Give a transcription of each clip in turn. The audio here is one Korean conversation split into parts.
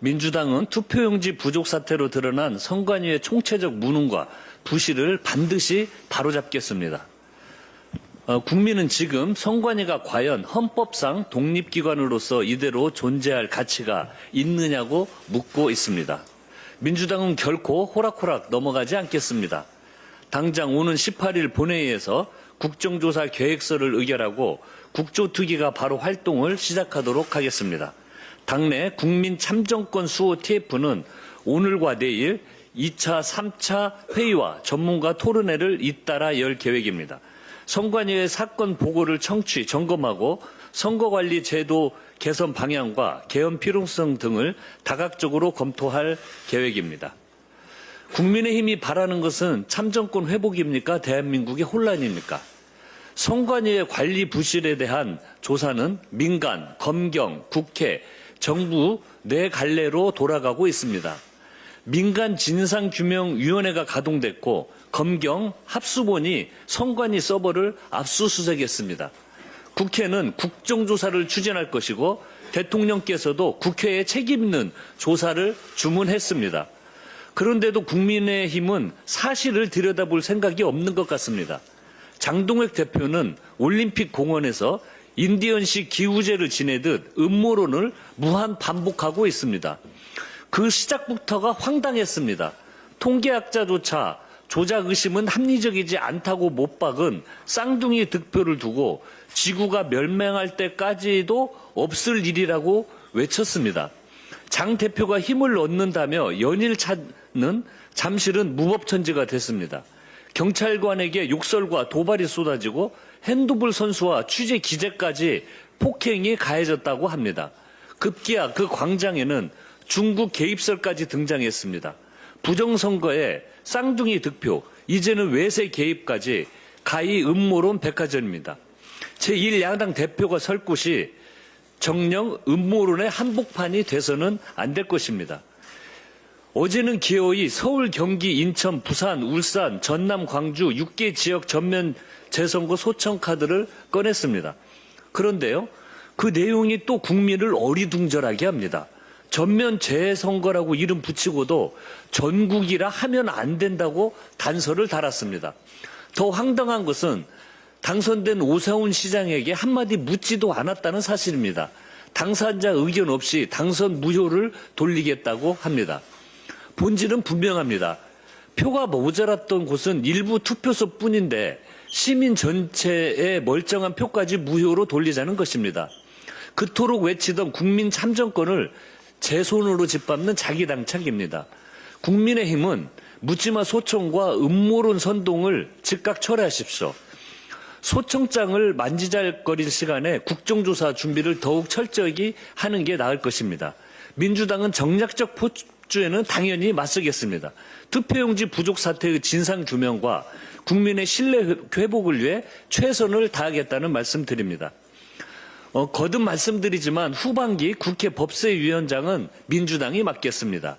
민주당은 투표용지 부족 사태로 드러난 선관위의 총체적 무능과 부실을 반드시 바로잡겠습니다. 국민은 지금 선관위가 과연 헌법상 독립기관으로서 이대로 존재할 가치가 있느냐고 묻고 있습니다. 민주당은 결코 호락호락 넘어가지 않겠습니다. 당장 오는 18일 본회의에서 국정조사 계획서를 의결하고 국조특위가 바로 활동을 시작하도록 하겠습니다. 당내 국민참정권 수호 TF는 오늘과 내일 2차, 3차 회의와 전문가 토론회를 잇따라 열 계획입니다. 선관위의 사건 보고를 청취, 점검하고 선거관리 제도 개선 방향과 개헌 필요성 등을 다각적으로 검토할 계획입니다. 국민의힘이 바라는 것은 참정권 회복입니까? 대한민국의 혼란입니까? 선관위의 관리 부실에 대한 조사는 민간, 검경, 국회, 정부 네 갈래로 돌아가고 있습니다. 민간 진상규명위원회가 가동됐고 검경 합수본이 선관위 서버를 압수수색했습니다. 국회는 국정조사를 추진할 것이고 대통령께서도 국회에 책임 있는 조사를 주문했습니다. 그런데도 국민의힘은 사실을 들여다볼 생각이 없는 것 같습니다. 장동혁 대표는 올림픽 공원에서 인디언식 기우제를 지내듯 음모론을 무한 반복하고 있습니다. 그 시작부터가 황당했습니다. 통계학자조차 조작 의심은 합리적이지 않다고 못 박은 쌍둥이 득표를 두고 지구가 멸망할 때까지도 없을 일이라고 외쳤습니다. 장 대표가 힘을 얻는다며 연일 찾는 잠실은 무법천지가 됐습니다. 경찰관에게 욕설과 도발이 쏟아지고 핸드볼 선수와 취재 기자까지 폭행이 가해졌다고 합니다. 급기야 그 광장에는 중국 개입설까지 등장했습니다. 부정선거에 쌍둥이 득표, 이제는 외세 개입까지 가히 음모론 백화점입니다. 제1야당 대표가 설 곳이 정녕 음모론의 한복판이 돼서는 안 될 것입니다. 어제는 기어이 서울, 경기, 인천, 부산, 울산, 전남, 광주 6개 지역 전면 재선거 소청 카드를 꺼냈습니다. 그런데요, 그 내용이 또 국민을 어리둥절하게 합니다. 전면 재선거라고 이름 붙이고도 전국이라 하면 안 된다고 단서를 달았습니다. 더 황당한 것은 당선된 오세훈 시장에게 한마디 묻지도 않았다는 사실입니다. 당사자 의견 없이 당선 무효를 돌리겠다고 합니다. 본질은 분명합니다. 표가 모자랐던 곳은 일부 투표소뿐인데 시민 전체의 멀쩡한 표까지 무효로 돌리자는 것입니다. 그토록 외치던 국민 참정권을 제 손으로 짓밟는 자기당착입니다. 국민의힘은 묻지마 소총과 음모론 선동을 즉각 철회하십시오. 소총장을 만지작거릴 시간에 국정조사 준비를 더욱 철저히 하는 게 나을 것입니다. 민주당은 정략적 포주에는 당연히 맞서겠습니다. 투표용지 부족 사태의 진상규명과 국민의 신뢰 회복을 위해 최선을 다하겠다는 말씀드립니다. 거듭 말씀드리지만 후반기 국회 법사위원장은 민주당이 맡겠습니다.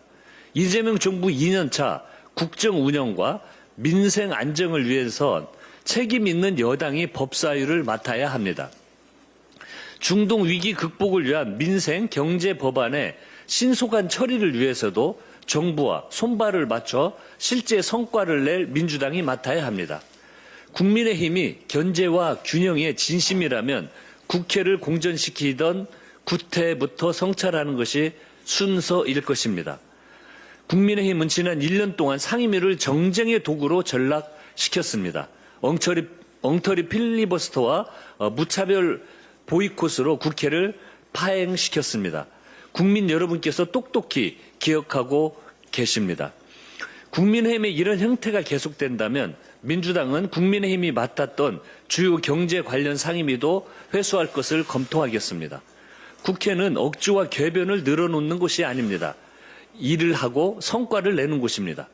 이재명 정부 2년차 국정 운영과 민생 안정을 위해서 책임 있는 여당이 법사위를 맡아야 합니다. 중동 위기 극복을 위한 민생 경제 법안의 신속한 처리를 위해서도 정부와 손발을 맞춰 실제 성과를 낼 민주당이 맡아야 합니다. 국민의힘이 견제와 균형의 진심이라면 국회를 공전시키던 구태부터 성찰하는 것이 순서일 것입니다. 국민의힘은 지난 1년 동안 상임위를 정쟁의 도구로 전락시켰습니다. 엉터리 필리버스터와 무차별 보이콧으로 국회를 파행시켰습니다. 국민 여러분께서 똑똑히 기억하고 계십니다. 국민의힘의 이런 형태가 계속된다면 민주당은 국민의힘이 맡았던 주요 경제 관련 상임위도 회수할 것을 검토하겠습니다. 국회는 억지와 궤변을 늘어놓는 곳이 아닙니다. 일을 하고 성과를 내는 곳입니다.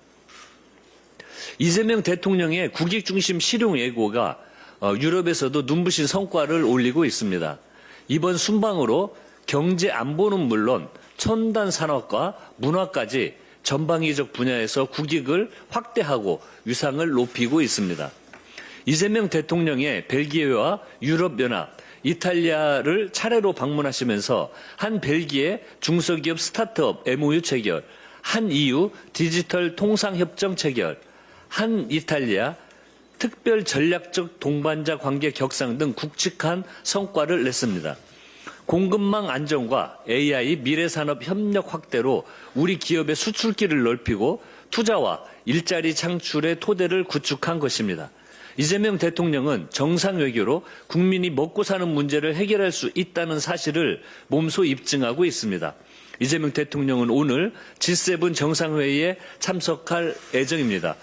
이재명 대통령의 국익 중심 실용 예고가 유럽에서도 눈부신 성과를 올리고 있습니다. 이번 순방으로 경제 안보는 물론 첨단 산업과 문화까지 전방위적 분야에서 국익을 확대하고 위상을 높이고 있습니다. 이재명 대통령의 벨기에와 유럽연합, 이탈리아를 차례로 방문하시면서 한 벨기에 중소기업 스타트업 MOU 체결, 한 EU 디지털 통상협정 체결, 한 이탈리아 특별 전략적 동반자 관계 격상 등 굵직한 성과를 냈습니다. 공급망 안정과 AI 미래산업 협력 확대로 우리 기업의 수출길을 넓히고 투자와 일자리 창출의 토대를 구축한 것입니다. 이재명 대통령은 정상외교로 국민이 먹고 사는 문제를 해결할 수 있다는 사실을 몸소 입증하고 있습니다. 이재명 대통령은 오늘 G7 정상회의에 참석할 예정입니다.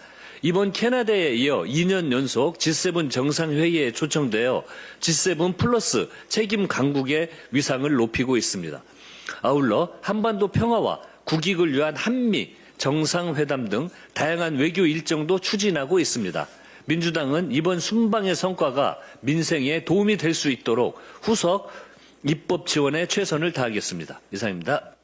이번 캐나다에 이어 2년 연속 G7 정상회의에 초청되어 G7 플러스 책임 강국의 위상을 높이고 있습니다. 아울러 한반도 평화와 국익을 위한 한미 정상회담 등 다양한 외교 일정도 추진하고 있습니다. 민주당은 이번 순방의 성과가 민생에 도움이 될 수 있도록 후속 입법 지원에 최선을 다하겠습니다. 이상입니다.